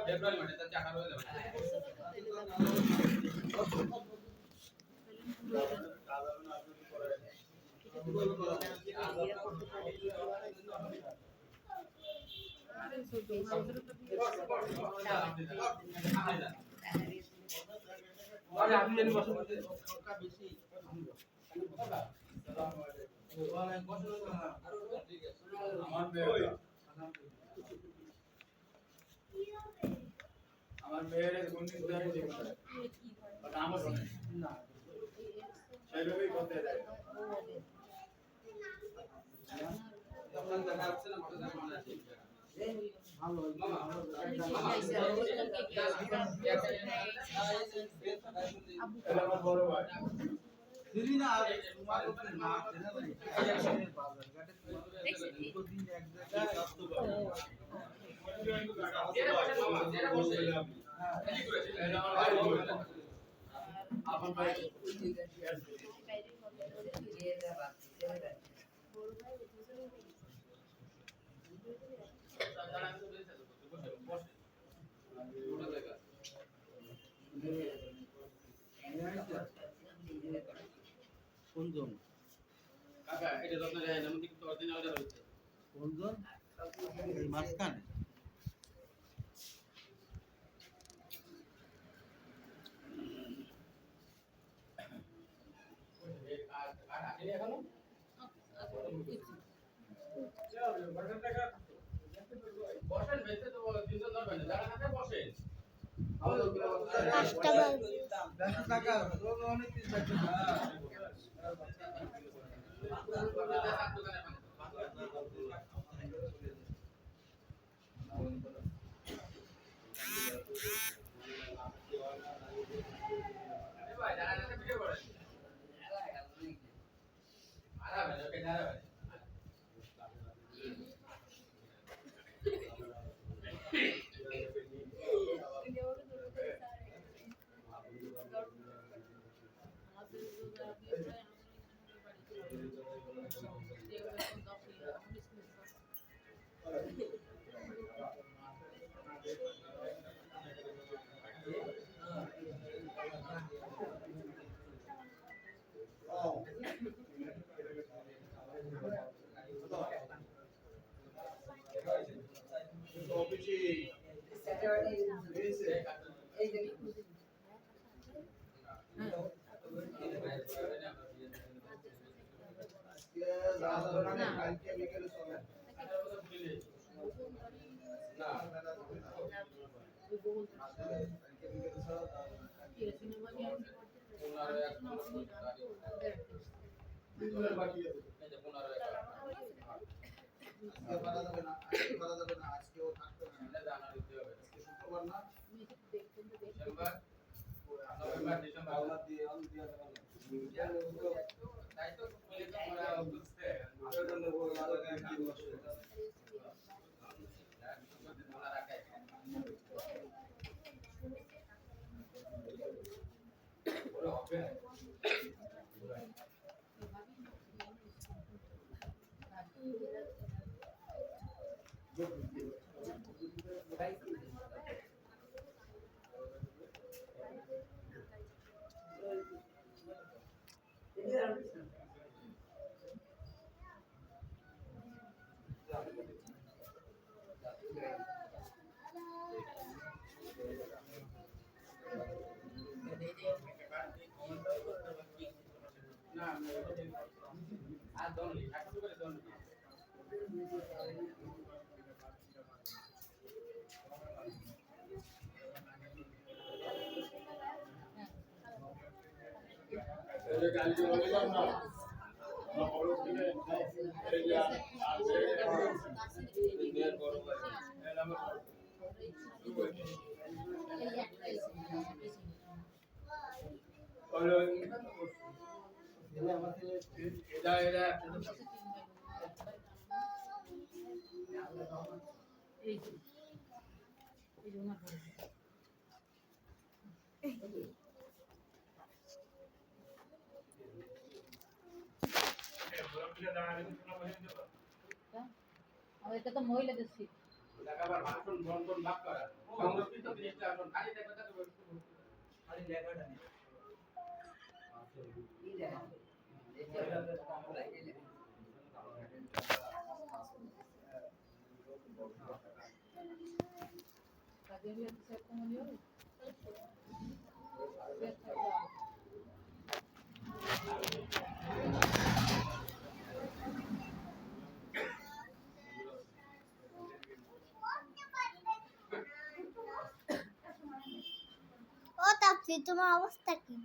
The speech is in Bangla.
ফেব্রুয়ারি মাসে তাতে 18 হয়ে যাবে। আপনি জানি বসে বসে সরকার বেশি আমার মেয়ের গণিত ধরে দেখতে বাট আমার না সেইভাবেই করতে যায় তখন দেখা যাচ্ছে না মতো জানা মানে আছে ভালো এটা আমার বড় ভাই দিদি না তোমার ওখানে না দেনা ভাই বাজার ঘাটে প্রতিদিন এক জায়গায় রাস্তা পাবে এরা বসে হ্যাঁ কি করেছে এটা আমার ভাই আপন ভাই কোনজন কাকা এটা যত্ন যায় না মধ্যে কিন্তু অরিজিনালটা হচ্ছে কোনজন এই মাঝখানে বসেন বেঁচে তো 300 ধরবেন যারা না বসেন টাকা অনেক আজকেও থাকতে হবে জানা দিতে হবে শুক্রবার না ডিসেম্বর নভেম্বর ডিসেম্বর আল্লাহ দিয়ে তাই তো বলি তো আমরা বুঝতে আমাদের জন্য বড় আরো কি বসে ভালো রাখে বড় হবে না আর দনলি একটু করে দনলি এই গালি যে বললাম না আমরা বড় দিনে এই যে আছে দুনিয়ার বড় ভাই এই নাম और ये हमारे এটা এই যে ওনার ঘরে। এটা তো মহিলাদের সিট। আবার ভাষণ বন্টন ভাগ করা সংরক্ষিত জিনিসটা এখন খালি লেখাটা তো খালি লেখাটা নেই ও তাপসী, তোমার অবস্থা কি?